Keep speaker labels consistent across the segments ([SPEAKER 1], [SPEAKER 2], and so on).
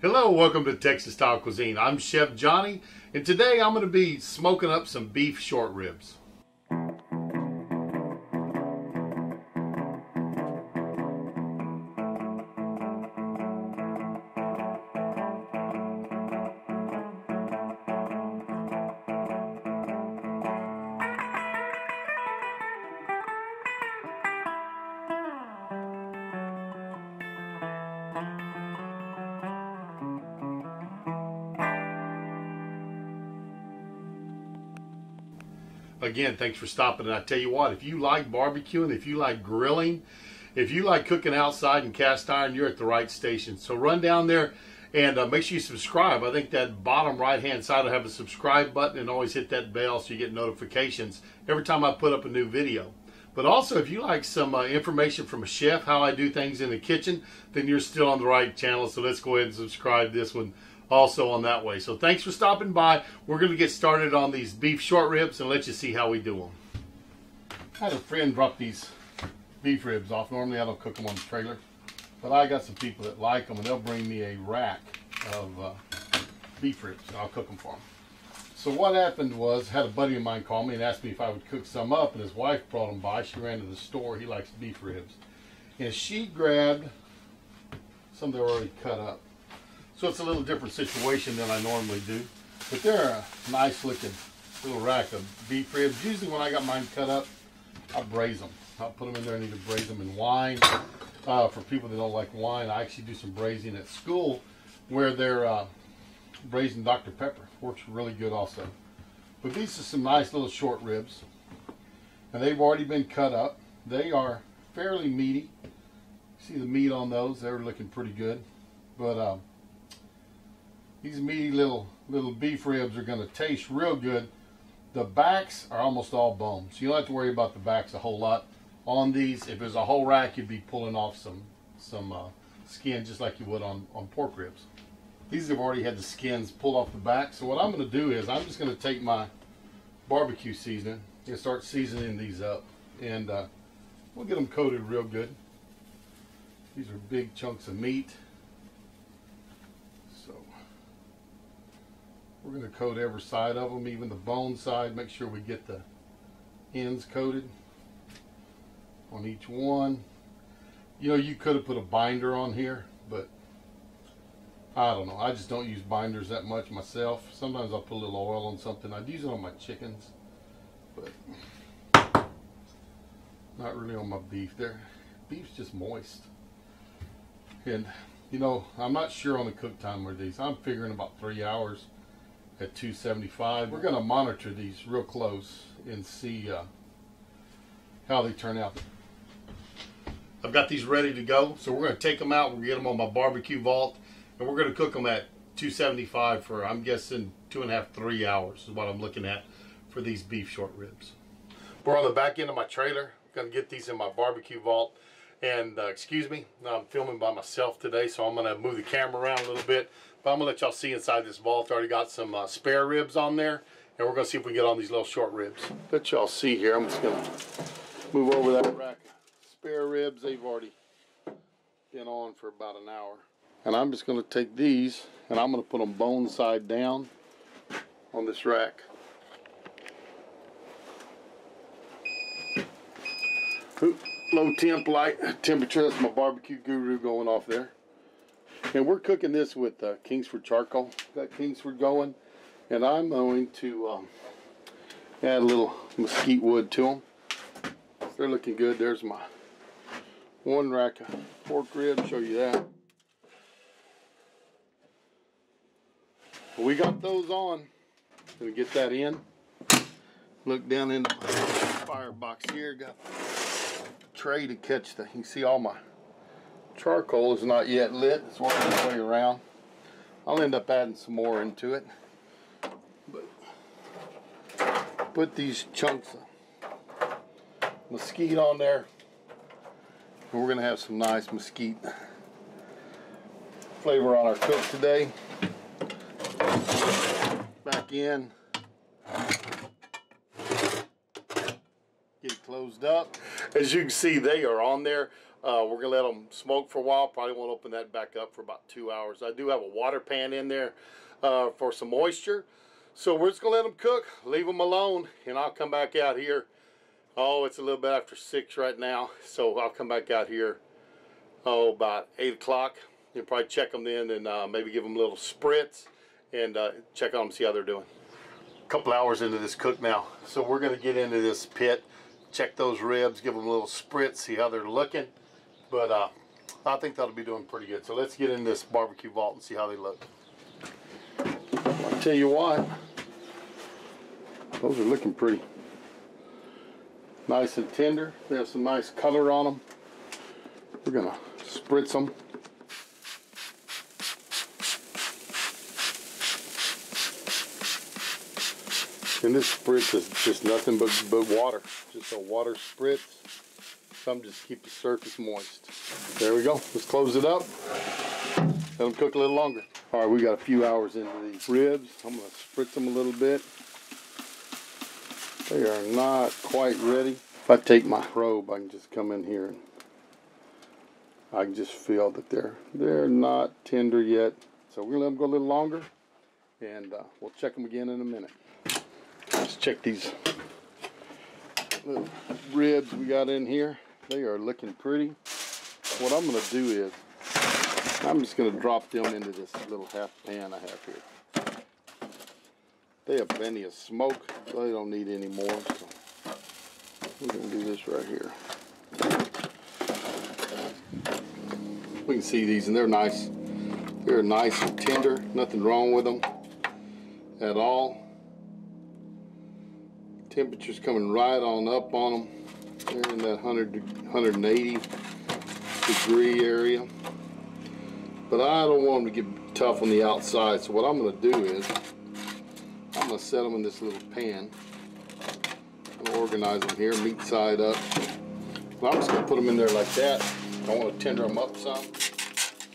[SPEAKER 1] Hello, welcome to Texas Style Cuisine. I'm Chef Johnny, and today I'm going to be smoking up some beef short ribs. Again, thanks for stopping. And I tell you what, if you like barbecuing, if you like grilling, if you like cooking outside and cast iron, you're at the right station. So run down there and make sure you subscribe. I think that bottom right hand side will have a subscribe button, and always hit that bell so you get notifications every time I put up a new video. But also, if you like some information from a chef, how I do things in the kitchen, then you're still on the right channel. So let's go ahead and subscribe this one also on that way. So thanks for stopping by. We're going to get started on these beef short ribs and let you see how we do them. I had a friend drop these beef ribs off. Normally I don't cook them on the trailer, but I got some people that like them, and they'll bring me a rack of beef ribs, and I'll cook them for them. So what happened was, I had a buddy of mine call me and asked me if I would cook some up, and his wife brought them by. She ran to the store. He likes beef ribs, and she grabbed some that were already cut up. So it's a little different situation than I normally do. But they're a nice looking little rack of beef ribs. Usually when I got mine cut up, I braise them. I'll put them in there. I need to braise them in wine. For people that don't like wine, I actually do some braising at school where they're braising Dr. Pepper. Works really good also. But these are some nice little short ribs. And they've already been cut up. They are fairly meaty. See the meat on those? They're looking pretty good. But these meaty little beef ribs are going to taste real good. The backs are almost all bone, so you don't have to worry about the backs a whole lot on these. If there's a whole rack, you'd be pulling off some skin just like you would on pork ribs. These have already had the skins pulled off the back. So what I'm going to do is I'm just going to take my barbecue seasoning and start seasoning these up, and we'll get them coated real good. These are big chunks of meat. We're going to coat every side of them, even the bone side. Make sure we get the ends coated on each one. You know, you could have put a binder on here, but I don't know. I just don't use binders that much myself. Sometimes I'll put a little oil on something. I'd use it on my chickens, but not really on my beef. Beef's just moist. And, you know, I'm not sure on the cook time with these. I'm figuring about 3 hours. At 275. We're going to monitor these real close and see how they turn out. I've got these ready to go, so we're going to take them out. We'll get them on my barbecue vault, and we're going to cook them at 275 for, I'm guessing, 2.5 to 3 hours is what I'm looking at for these beef short ribs. We're on the back end of my trailer. I'm going to get these in my barbecue vault. And excuse me, I'm filming by myself today, so I'm going to move the camera around a little bit. But I'm going to let y'all see inside this vault. I already got some spare ribs on there, and we're going to see if we can get on these little short ribs. Let y'all see here. I'm just going to move over that rack of spare ribs. They've already been on for about an hour. And I'm just going to take these, and I'm going to put them bone side down on this rack. Low temperature. That's my barbecue guru going off there. And we're cooking this with Kingsford charcoal. Got Kingsford going, and I'm going to add a little mesquite wood to them. So they're looking good. There's my one rack of pork ribs. Show you that. Well, we got those on. Gonna get that in. Look down in the firebox here. Got a tray to catch the. You can see all my charcoal is not yet lit. It's working its way around. I'll end up adding some more into it. But put these chunks of mesquite on there, and we're going to have some nice mesquite flavor on our cook today. Back in. Get it closed up. As you can see, they are on there. We're gonna let them smoke for a while. Probably won't open that back up for about 2 hours. I do have a water pan in there for some moisture. So we're just gonna let them cook, leave them alone, and I'll come back out here. Oh, it's a little bit after 6 right now, so I'll come back out here, about 8 o'clock, and probably check them then, and maybe give them a little spritz, and check on them, see how they're doing. A couple hours into this cook now, so we're gonna get into this pit, check those ribs, give them a little spritz, see how they're looking, but I think that'll be doing pretty good. So let's get in this barbecue vault and see how they look. I'll tell you what, those are looking pretty nice and tender. They have some nice color on them. We're gonna spritz them. And this spritz is just nothing but water. Just a water spritz. Some just keep the surface moist. There we go. Let's close it up. Let them cook a little longer. All right, we got a few hours into these ribs. I'm gonna spritz them a little bit. They are not quite ready. If I take my probe, I can just come in here and I can just feel that they're not tender yet. So we're gonna let them go a little longer, and we'll check them again in a minute. Let's check these little ribs we got in here. They are looking pretty. What I'm gonna do is I'm just gonna drop them into this little half pan I have here. They have plenty of smoke, so they don't need any more. So we're gonna do this right here. We can see these, and they're nice. They're nice and tender. Nothing wrong with them at all. Temperature's coming right on up on them. They're in that 100 to 180 degree area. But I don't want them to get tough on the outside, so what I'm gonna do is I'm gonna set them in this little pan. I'm gonna organize them here, meat side up. But I'm just gonna put them in there like that. I want to tender them up some.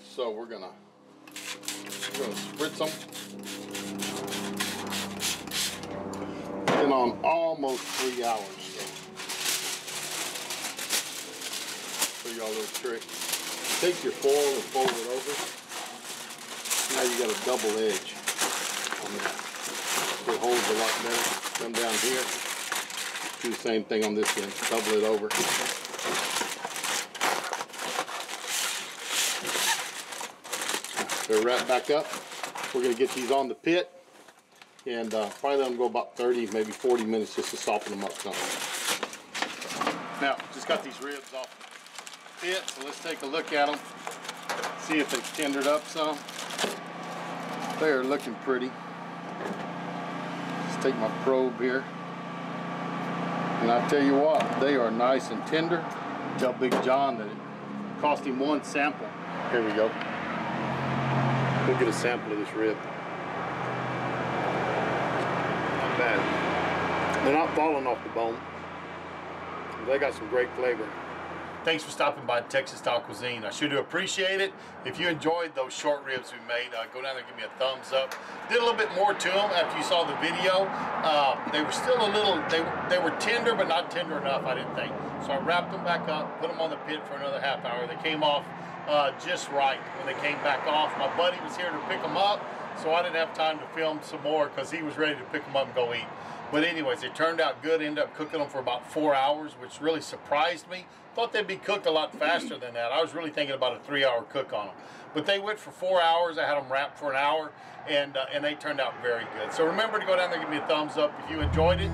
[SPEAKER 1] So we're gonna spritz them. Been on almost 3 hours. So show y'all a little trick. Take your foil and fold it over. Now you got a double edge on that. It holds a lot better. Come down here. Do the same thing on this end. Double it over. They're wrapped back up. We're going to get these on the pit and probably let them go about 30, maybe 40 minutes just to soften them up some. Now, just got these ribs off the pit, so let's take a look at them. See if they've tendered up some. They are looking pretty. Just take my probe here. And I tell you what, they are nice and tender. Tell Big John that it cost him one sample. Here we go. We'll get a sample of this rib. Not bad. They're not falling off the bone. They got some great flavor. Thanks for stopping by Texas Style Cuisine. I sure do appreciate it. If you enjoyed those short ribs we made, go down there and give me a thumbs up. Did a little bit more to them after you saw the video. They were still a little, they were tender, but not tender enough, I didn't think. So I wrapped them back up, put them on the pit for another half hour. They came off just right when they came back off. My buddy was here to pick them up, so I didn't have time to film some more because he was ready to pick them up and go eat. But anyways, it turned out good. Ended up cooking them for about 4 hours, which really surprised me. Thought they'd be cooked a lot faster than that. I was really thinking about a 3-hour cook on them. But they went for 4 hours. I had them wrapped for an hour, and they turned out very good. So remember to go down there and give me a thumbs up if you enjoyed it.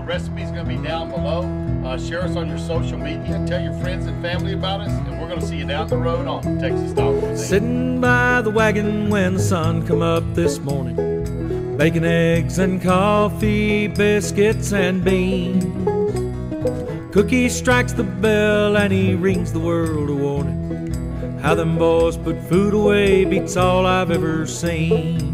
[SPEAKER 1] Recipe's going to be down below. Share us on your social media. Tell your friends and family about us, and we're going to see you down the road on Texas Style Cuisine. Sitting by the wagon when the sun come up this morning, bacon, eggs, and coffee, biscuits, and beans. Cookie strikes the bell and he rings the world a warning. How them boys put food away beats all I've ever seen.